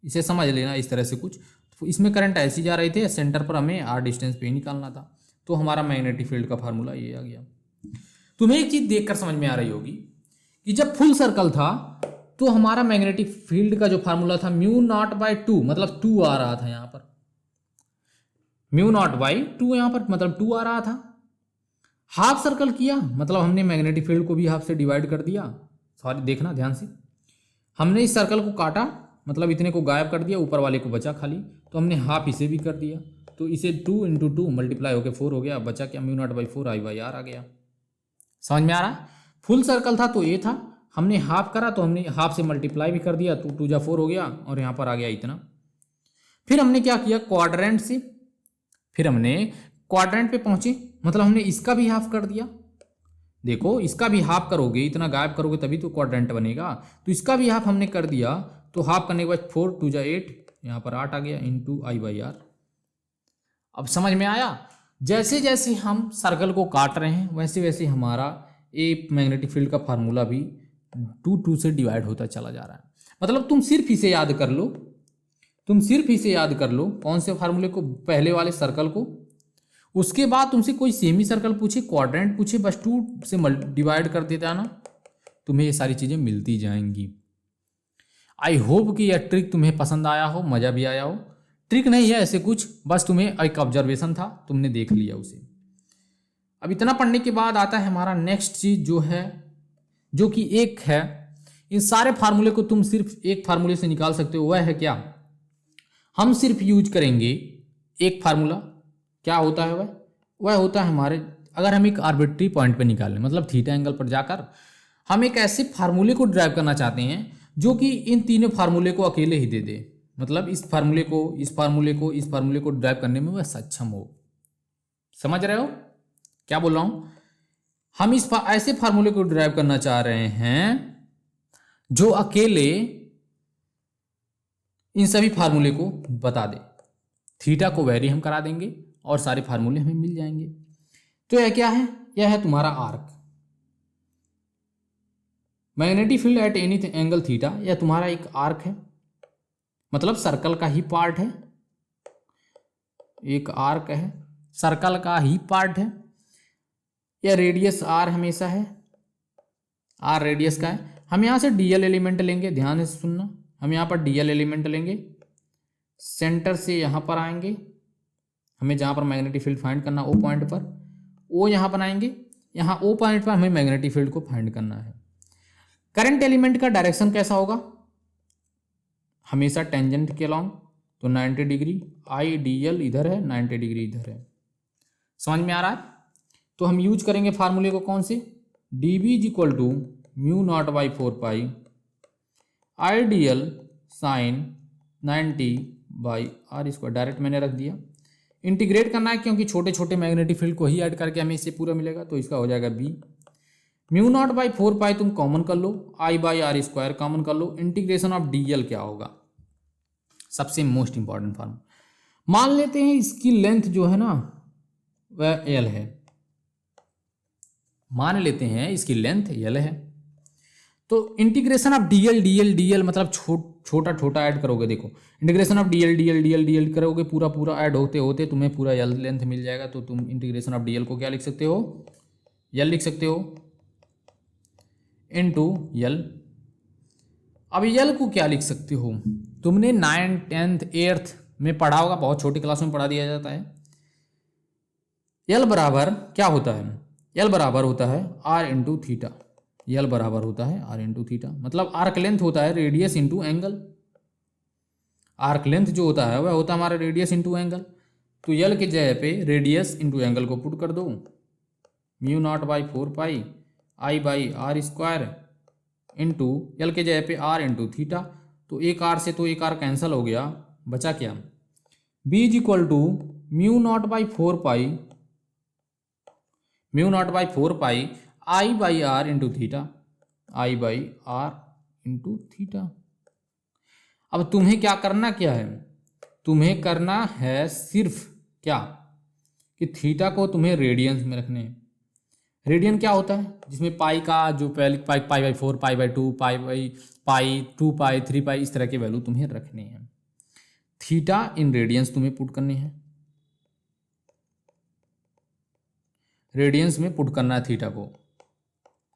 इसे समझ लेना इस तरह से कुछ, तो इसमें करंट ऐसी जा रही थी, सेंटर पर हमें आर डिस्टेंस पे ही निकालना था, तो हमारा मैग्नेटिक फील्ड का फार्मूला ये आ गया। तुम्हें एक चीज देखकर समझ में आ रही होगी कि जब फुल सर्कल था तो हमारा मैग्नेटिक फील्ड का जो फार्मूला था म्यू नॉट बाई 2 मतलब 2 आ रहा था, यहाँ पर म्यू नॉट बाई 2 यहाँ पर मतलब 2 आ रहा था। हाफ सर्कल किया मतलब हमने मैग्नेटिक फील्ड को भी हाफ से डिवाइड कर दिया। सॉरी देखना ध्यान से, हमने इस सर्कल को काटा मतलब इतने को गायब कर दिया, ऊपर वाले को बचा खाली, तो हमने हाफ इसे भी कर दिया, तो इसे 2 × 2 मल्टीप्लाई होकर 4 हो गया, बचा क्या μ0/4 I/r आ गया। समझ में आ रहा है? फुल सर्कल था तो ये था, हमने हाफ करा तो हमने हाफ से मल्टीप्लाई भी कर दिया, तो 2 × 4 हो गया और यहाँ पर आ गया इतना। फिर हमने क्या किया, क्वाड्रेंट से, फिर हमने क्वाड्रेंट पे पहुंचे मतलब हमने इसका भी हाफ कर दिया। देखो इसका भी हाफ करोगे, इतना गायब करोगे तभी तो क्वाड्रेंट बनेगा, तो इसका भी हाफ हमने कर दिया, तो हाफ करने के बाद 4 × 2 = 8, यहाँ पर 8 आ गया × I/r। अब समझ में आया? जैसे जैसे हम सर्कल को काट रहे हैं वैसे वैसे हमारा ए मैग्नेटिक फील्ड का फार्मूला भी 2 से डिवाइड होता चला जा रहा है। मतलब तुम सिर्फ इसे याद कर लो, कौन से फार्मूले को, पहले वाले सर्कल को, उसके बाद तुमसे कोई सेमी सर्कल पूछे, क्वाड्रेंट पूछे, बस 2 से डिवाइड कर देता ना, तुम्हें ये सारी चीज़ें मिलती जाएंगी। आई होप कि यह ट्रिक तुम्हें पसंद आया हो, मज़ा भी आया हो। ट्रिक नहीं है ऐसे कुछ, बस तुम्हें एक ऑब्जर्वेशन था, तुमने देख लिया उसे। अब इतना पढ़ने के बाद आता है हमारा नेक्स्ट चीज़ जो है, जो कि एक है, इन सारे फार्मूले को तुम सिर्फ एक फार्मूले से निकाल सकते हो। वह है क्या? हम सिर्फ यूज करेंगे एक फार्मूला। क्या होता है वह होता है हमारे, अगर हम एक आर्बिट्री पॉइंट पे निकालें मतलब थीटा एंगल पर जाकर हम एक ऐसे फार्मूले को ड्राइव करना चाहते हैं जो कि इन तीनों फार्मूले को अकेले ही दे दे, मतलब इस फार्मूले को ड्राइव करने में वह सक्षम हो। समझ रहे हो क्या बोल रहा हूं? हम ऐसे फार्मूले को ड्राइव करना चाह रहे हैं जो अकेले इन सभी फार्मूले को बता दे, थीटा को वेरी हम करा देंगे और सारे फार्मूले हमें मिल जाएंगे। तो यह क्या है? यह है तुम्हारा arc, magnetic field at any angle theta. यह तुम्हारा एक आर्क है, मतलब सर्कल का ही पार्ट है, एक आर्क है, सर्कल का ही पार्ट है। यह रेडियस आर हमेशा है, आर रेडियस का है। हम यहाँ से डीएल एलिमेंट लेंगे, ध्यान से सुनना, हम यहाँ पर डीएल एलिमेंट लेंगे, सेंटर से यहाँ पर आएंगे, हमें जहाँ पर मैग्नेटिक फील्ड फाइंड करना ओ पॉइंट पर, ओ यहाँ बनाएंगे, यहाँ ओ पॉइंट पर हमें मैग्नेटिक फील्ड को फाइंड करना है। करंट एलिमेंट का डायरेक्शन कैसा होगा? हमेशा टेंजेंट के अलॉन्ग, तो 90 डिग्री, आई डी एल इधर है, 90 डिग्री इधर है। समझ में आ रहा है? तो हम यूज करेंगे फार्मूले को कौन से, d B is equal to μ0/4 I d l sine 90/r²। Direct मैंने रख दिया, इंटीग्रेट करना है क्योंकि छोटे छोटे मैग्नेटिक फील्ड को ही ऐड करके हमें इससे पूरा मिलेगा, तो इसका हो जाएगा बी। μ0/4 तुम कॉमन कर लो, I/r² कॉमन कर लो, इंटीग्रेशन ऑफ dl क्या होगा, सबसे मोस्ट इंपॉर्टेंट फॉर्म। मान लेते हैं इसकी लेंथ जो है ना वह l है, मान लेते हैं इसकी लेंथ l है, तो इंटीग्रेशन ऑफ dl मतलब छोटा छोटा ऐड करोगे, देखो इंटीग्रेशन ऑफ dl करोगे, पूरा पूरा ऐड होते होते तुम्हें पूरा l लेंथ मिल जाएगा। तो तुम इंटीग्रेशन ऑफ dl को क्या लिख सकते हो, l लिख सकते हो इनटू l। अब l को क्या लिख सकते हो, तुमने 9th 10th 8th में पढ़ा होगा, बहुत छोटी क्लास में पढ़ा दिया जाता है। l बराबर क्या होता है, l बराबर होता है r इंटू थीटा, l बराबर होता है r इंटू थीटा, मतलब आर्क लेंथ होता है radius into angle. Arc length जो होता है वह होता है हमारा रेडियस इंटू एंगल। तो l के जगह पे रेडियस इंटू एंगल को पुट कर दो, μ0/4 I/r² इंटू l के जगह पे r इंटू थीटा। तो एक r से तो एक r कैंसिल हो गया, बचा क्या, b is equal to μ0/4 I/r into theta, I/r into theta. अब तुम्हें क्या करना, क्या है, तुम्हें करना है सिर्फ क्या कि थीटा को तुम्हें रेडियंस में रखने हैं। रेडियन क्या होता है, जिसमें पाई का जो पहले पाई/4 पाई/2 पाई 2 3 इस तरह के वैल्यू तुम्हें रखने हैं। थीटा इन रेडियंस तुम्हें पुट करने हैं, रेडियंस में पुट करना है थीटा को,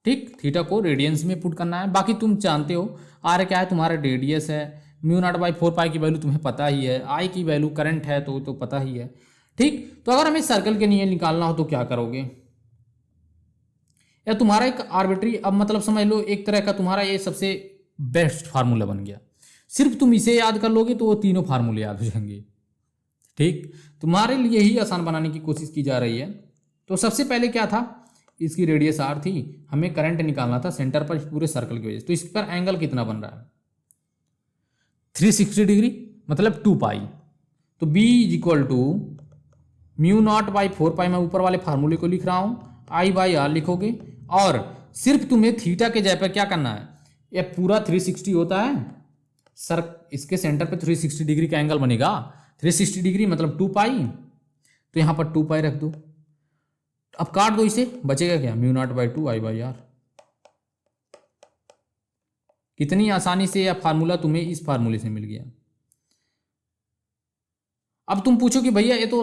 ठीक, थीटा को रेडियंस में पुट करना है। बाकी तुम जानते हो आर क्या है, तुम्हारा रेडियस है, μ0/4 की वैल्यू तुम्हें पता ही है, आई की वैल्यू करंट है तो पता ही है, ठीक। तो अगर हमें सर्कल के लिए निकालना हो तो क्या करोगे, या तुम्हारा एक आर्बिट्री, अब मतलब समझ लो एक तरह का तुम्हारा ये सबसे बेस्ट फार्मूला बन गया। सिर्फ तुम इसे याद कर लोगे तो वो तीनों फार्मूले याद हो जाएंगे। ठीक, तुम्हारे लिए ही आसान बनाने की कोशिश की जा रही है। तो सबसे पहले क्या था, इसकी रेडियस आर थी, हमें करंट निकालना था सेंटर पर पूरे सर्कल की वजह से। तो इस पर एंगल कितना बन रहा है 360 डिग्री, मतलब 2 पाई। तो B is equal to mu naught by 4 pi, मैं ऊपर वाले फार्मूले को लिख रहा हूँ, आई बाई आर लिखोगे। और सिर्फ तुम्हें थीटा के जगह पर क्या करना है, ये पूरा 360 होता है सर, इसके सेंटर पे 360 डिग्री का एंगल बनेगा। 360 डिग्री मतलब 2 पाई, तो यहां पर 2 पाई रख दो। अब काट दो इसे, बचेगा क्या, mu naught by 2 I by r. कितनी आसानी से यह फार्मूला तुम्हें इस फार्मूले से मिल गया। अब तुम पूछो कि भैया ये तो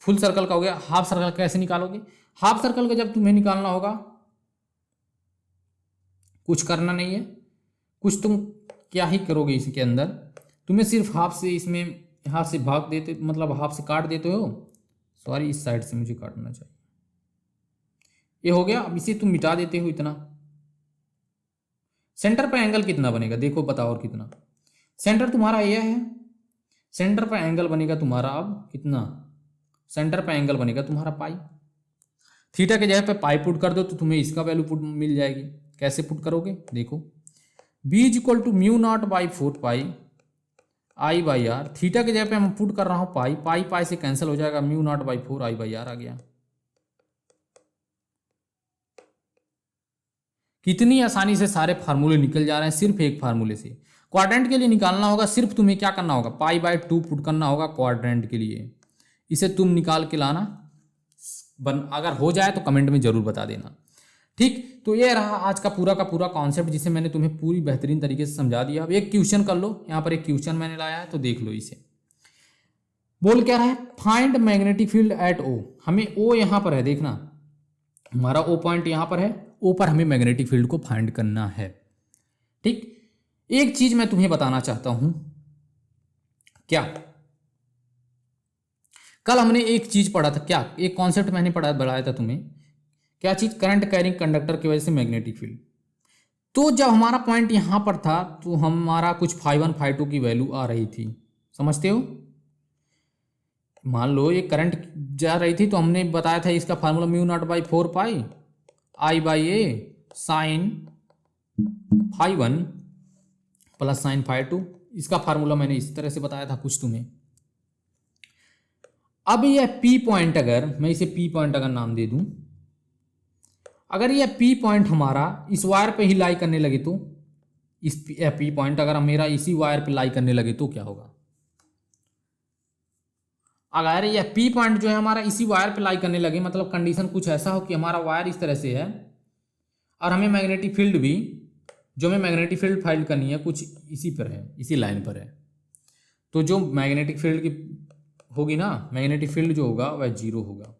फुल सर्कल का हो गया, हाफ सर्कल कैसे निकालोगे। हाफ सर्कल का जब तुम्हें निकालना होगा, कुछ करना नहीं है, कुछ तुम क्या ही करोगे इसके अंदर, तुम्हें सिर्फ हाफ से इसमें हाफ से भाग देते, मतलब हाफ से काट देते हो। सॉरी, इस साइड से मुझे काटना चाहिए। ये हो गया। अब इसे तुम मिटा देते हो इतना। सेंटर पर एंगल कितना बनेगा देखो, बताओ और कितना। सेंटर तुम्हारा यह है, सेंटर पर एंगल बनेगा तुम्हारा अब कितना, सेंटर पर एंगल बनेगा तुम्हारा पाई। थीटा के जगह पे पाई पुट कर दो तो तुम्हें इसका वैल्यू पुट मिल जाएगी। कैसे पुट करोगे देखो, B is equal to mu naught by 4 pi I by r. Theta के जगह पे मैं पुट कर रहा हूं पाई, पाई पाई से कैंसिल हो जाएगा, mu naught by 4 I by r आ गया। कितनी आसानी से सारे फार्मूले निकल जा रहे हैं सिर्फ एक फार्मूले से। क्वाड्रेंट के लिए निकालना होगा, सिर्फ तुम्हें क्या करना होगा, पाई बाई 2 पुट करना होगा क्वाड्रेंट के लिए। इसे तुम निकाल के लाना, अगर हो जाए तो कमेंट में जरूर बता देना। ठीक, तो ये रहा आज का पूरा कॉन्सेप्ट, जिसे मैंने तुम्हें पूरी बेहतरीन तरीके से समझा दिया। अब एक क्वेश्चन कर लो, यहाँ पर एक क्वेश्चन मैंने लाया है तो देख लो इसे। बोल क्या रहा है, find magnetic field at O। हमें O यहाँ पर है, देखना हमारा O पॉइंट यहाँ पर है, O पर हमें मैग्नेटिक फील्ड को फाइंड करना है। ठीक, एक चीज मैं तुम्हें बताना चाहता हूं, क्या कल हमने एक चीज पढ़ा था, क्या एक कॉन्सेप्ट मैंने बढ़ाया था तुम्हें, क्या चीज, करंट कैरिंग कंडक्टर की वजह से मैग्नेटिक फील्ड। तो जब हमारा पॉइंट यहां पर था तो हमारा कुछ φ1 φ2 की वैल्यू आ रही थी, समझते हो। मान लो ये करंट जा रही थी तो हमने बताया था इसका formula mu naught by 4 pi I by A sine φ1 plus sine φ2। इसका फार्मूला मैंने इस तरह से बताया था कुछ तुम्हें। अब यह P पॉइंट, अगर मैं इसे P पॉइंट अगर नाम दे दूं, अगर यह P पॉइंट हमारा इस वायर पे ही लाई करने लगे, तो इस P पॉइंट अगर मेरा इसी वायर पे लाई करने लगे तो क्या होगा। अगर यह P पॉइंट जो है हमारा इसी वायर पे लाई करने लगे, मतलब कंडीशन कुछ ऐसा हो कि हमारा वायर इस तरह से है और हमें मैग्नेटिक फील्ड भी, जो हमें मैग्नेटिक फील्ड फाइंड करनी है, कुछ इसी पर है, इसी लाइन पर है। तो जो मैग्नेटिक फील्ड की होगी ना, मैग्नेटिक फील्ड जो होगा वह जीरो होगा।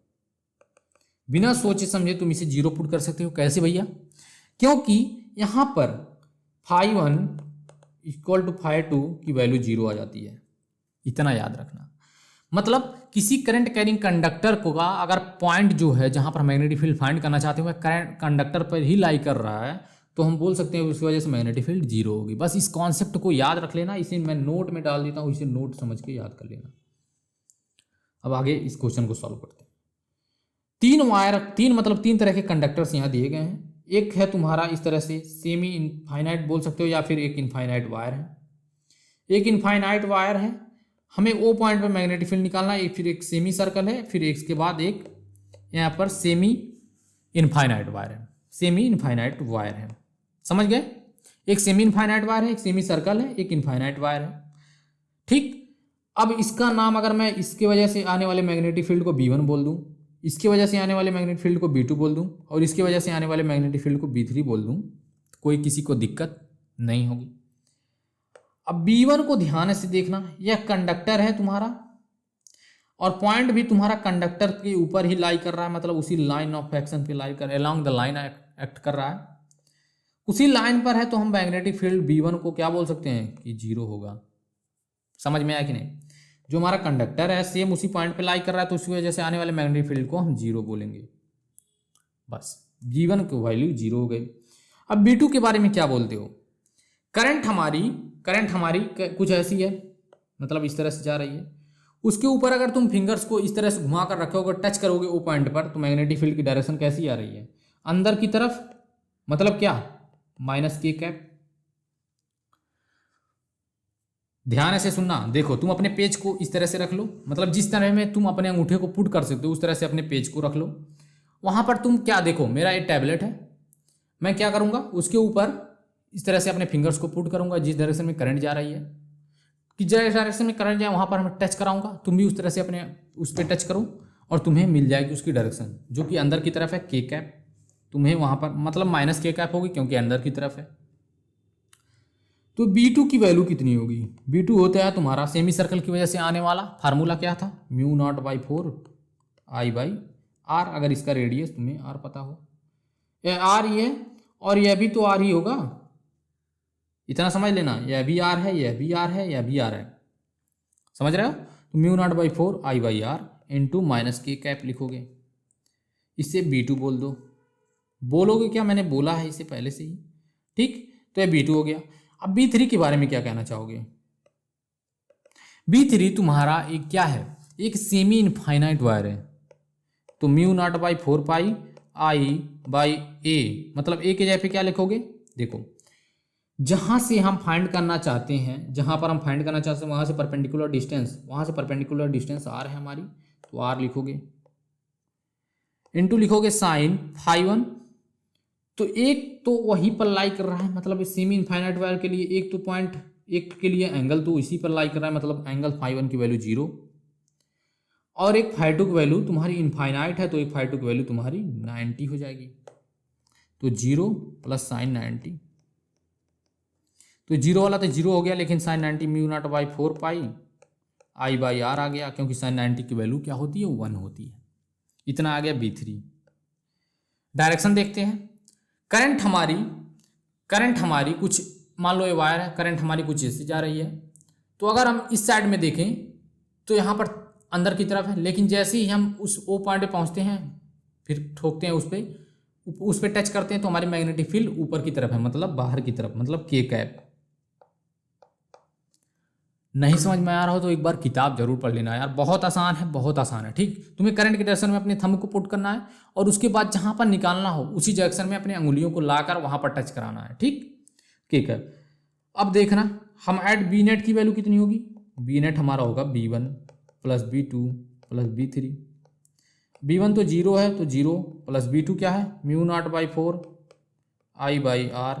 बिना सोचे समझे तुम इसे जीरो पुट कर सकते हो। कैसे भैया, क्योंकि यहां पर φ1 इक्वल टू φ2 की वैल्यू जीरो आ जाती है, इतना याद रखना। मतलब किसी करंट कैरिंग कंडक्टर को का अगर पॉइंट जो है जहां पर मैग्नेटिक फील्ड फाइंड करना चाहते हो वह करंट कंडक्टर पर ही लाई कर रहा है, तो हम बोल सकते हैं उसकी वजह से मैग्नेटिक फील्ड जीरो होगी। बस इस कॉन्सेप्ट को याद रख लेना, इसे मैं नोट में डाल देता हूं, इसे नोट समझ के याद कर लेना। अब आगे इस क्वेश्चन को सॉल्व करते हैं। तीन तरह के कंडक्टर्स यहाँ दिए गए हैं। एक है तुम्हारा इस तरह से सेमी इनफाइनाइट बोल सकते हो, या फिर एक इनफाइनाइट वायर है। एक इनफाइनाइट वायर है, हमें O पॉइंट पर मैग्नेटिक फील्ड निकालना है। फिर एक सेमी सर्कल है, फिर इसके बाद एक यहाँ पर सेमी इनफाइनाइट वायर है, सेमी इनफाइनाइट वायर है, समझ गए। एक सेमी इनफाइनाइट वायर है, एक सेमी सर्कल है, एक इनफाइनाइट वायर है। ठीक, अब इसका नाम अगर मैं इसके वजह से आने वाले मैग्नेटिक फील्ड को B1 बोल दूं, इसकी वजह से आने वाले मैग्नेटिक फील्ड को B2 बोल दूं, और इसकी वजह से आने वाले मैग्नेटिक फील्ड को B3 बोल दूं, कोई किसी को दिक्कत नहीं होगी। अब B1 को ध्यान से देखना, यह कंडक्टर है तुम्हारा और पॉइंट भी तुम्हारा कंडक्टर के ऊपर ही लाई कर रहा है, मतलब उसी लाइन ऑफ एक्शन पे लाई कर, अलोंग द लाइन एक्ट कर रहा है, उसी लाइन पर है। तो हम मैग्नेटिक फील्ड B1 को क्या बोल सकते हैं कि जीरो होगा। समझ में आया कि नहीं। जो हमारा कंडक्टर है सेम उसी पॉइंट पे लाई कर रहा है, तो उसकी वजह से आने वाले मैग्नेटिक फील्ड को हम जीरो बोलेंगे। बस V1 की वैल्यू 0 हो गई। अब V2 के बारे में क्या बोलते हो? करंट हमारी कुछ ऐसी है, मतलब इस तरह से जा रही है। उसके ऊपर अगर तुम फिंगर्स को इस तरह से घुमा कर रखोगे, टच करोगे वो पॉइंट पर, तो मैग्नेटिक फील्ड की डायरेक्शन कैसी आ रही है? अंदर की तरफ, मतलब क्या? माइनस के कैप। ध्यान से सुनना, देखो तुम अपने पेज को इस तरह से रख लो, मतलब जिस तरह में तुम अपने अंगूठे को पुट कर सकते हो उस तरह से अपने पेज को रख लो। वहां पर तुम क्या देखो, मेरा एक टैबलेट है, मैं क्या करूंगा, उसके ऊपर इस तरह से अपने फिंगर्स को पुट करूंगा जिस डायरेक्शन में करंट जा रही है, कि जिस डायरेक्शन में करंट जाए वहां पर मैं टच कराऊंगा। तुम भी उस तरह से अपने उस पर टच करो और तुम्हें मिल जाएगी उसकी डायरेक्शन, जो कि अंदर की तरफ है के कैप। तुम्हें वहां पर मतलब माइनस के कैप होगी क्योंकि अंदर की तरफ है। तो B2 की वैल्यू कितनी होगी? B2 होता है तुम्हारा सेमी सर्कल की वजह से आने वाला फार्मूला क्या था? μ0/4 I/r। अगर इसका रेडियस तुम्हें r पता हो, यह r ही है और यह भी तो r ही होगा, इतना समझ लेना। यह भी r है, यह भी r है, यह भी r है, समझ रहे हो? तो μ0/4 I/r इंटू माइनस के कैप लिखोगे, इससे B2 बोल दो। बोलोगे क्या? मैंने बोला है इसे पहले से ही, ठीक। तो यह B2 हो गया। अब B3 के बारे में क्या कहना चाहोगे? B3 तुम्हारा एक क्या है? एक सेमी इनफाइनाइट वायर है। तो μ0/4 पाई I/a, मतलब a के जगह पे क्या लिखोगे? देखो जहां से हम फाइंड करना चाहते हैं, जहां पर हम फाइंड करना चाहते हैं वहां से परपेंडिकुलर डिस्टेंस r है हमारी, तो r लिखोगे, इनटू लिखोगे साइन φ1। तो एक तो वही पर लाई कर रहा है, मतलब सेमी इनफाइनाइट वायर के लिए एक तो पॉइंट, एक के लिए एंगल तो इसी पर लाई कर रहा है, मतलब एंगल φ1 की वैल्यू 0, और एक φ2 की वैल्यू तुम्हारी इनफाइनाइट है, तो एक φ2 की वैल्यू तुम्हारी 90 हो जाएगी। तो 0 प्लस साइन 90, तो 0 वाला तो 0 हो गया, लेकिन साइन 90 μ0/4 पाई I/r आ गया, क्योंकि साइन 90 की वैल्यू क्या होती है? 1 होती है। इतना आ गया B3। डायरेक्शन देखते हैं। करंट हमारी कुछ, मान लो ये वायर है, करंट हमारी कुछ ऐसे जा रही है। तो अगर हम इस साइड में देखें तो यहाँ पर अंदर की तरफ है, लेकिन जैसे ही हम उस ओ पॉइंट पे पहुँचते हैं, फिर ठोकते हैं उस पर टच करते हैं, तो हमारी मैग्नेटिक फील्ड ऊपर की तरफ है, मतलब बाहर की तरफ, मतलब के कैप। नहीं समझ में आ रहा हो तो एक बार किताब जरूर पढ़ लेना यार, बहुत आसान है, बहुत आसान है, ठीक। तुम्हें करंट के डायरेक्शन में अपने थंब को पुट करना है और उसके बाद जहां पर निकालना हो उसी डायरेक्शन में अपने अंगुलियों को लाकर वहां पर टच कराना है, ठीक है। अब देखना हम ऐड बी नेट की वैल्यू कितनी होगी? बी नेट हमारा होगा B1 plus B2 plus B3। B1 तो 0 है, तो 0 प्लस B2 क्या है? μ0/4 I/r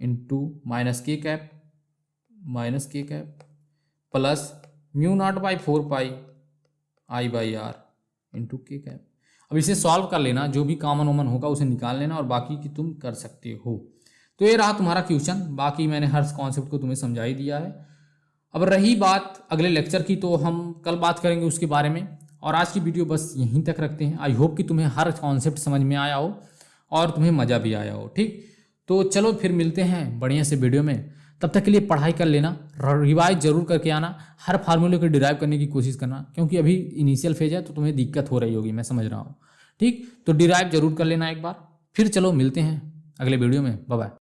इंटू माइनस के कैप प्लस μ0/4 पाई I/r इंटू के कैप। अब इसे सॉल्व कर लेना, जो भी कॉमन होगा उसे निकाल लेना और बाकी की तुम कर सकते हो। तो ये रहा तुम्हारा क्वेश्चन, बाकी मैंने हर कॉन्सेप्ट को तुम्हें समझा ही दिया है। अब रही बात अगले लेक्चर की, तो हम कल बात करेंगे उसके बारे में, और आज की वीडियो बस यहीं तक रखते हैं। आई होप कि तुम्हें हर कॉन्सेप्ट समझ में आया हो और तुम्हें मज़ा भी आया हो, ठीक। तो चलो फिर मिलते हैं बढ़िया से वीडियो में, तब तक के लिए पढ़ाई कर लेना, रिवाइज जरूर करके आना, हर फार्मूले को डिराइव करने की कोशिश करना, क्योंकि अभी इनिशियल फेज है तो तुम्हें दिक्कत हो रही होगी, मैं समझ रहा हूँ, ठीक। तो डिराइव जरूर कर लेना एक बार। फिर चलो मिलते हैं अगले वीडियो में, बाय बाय।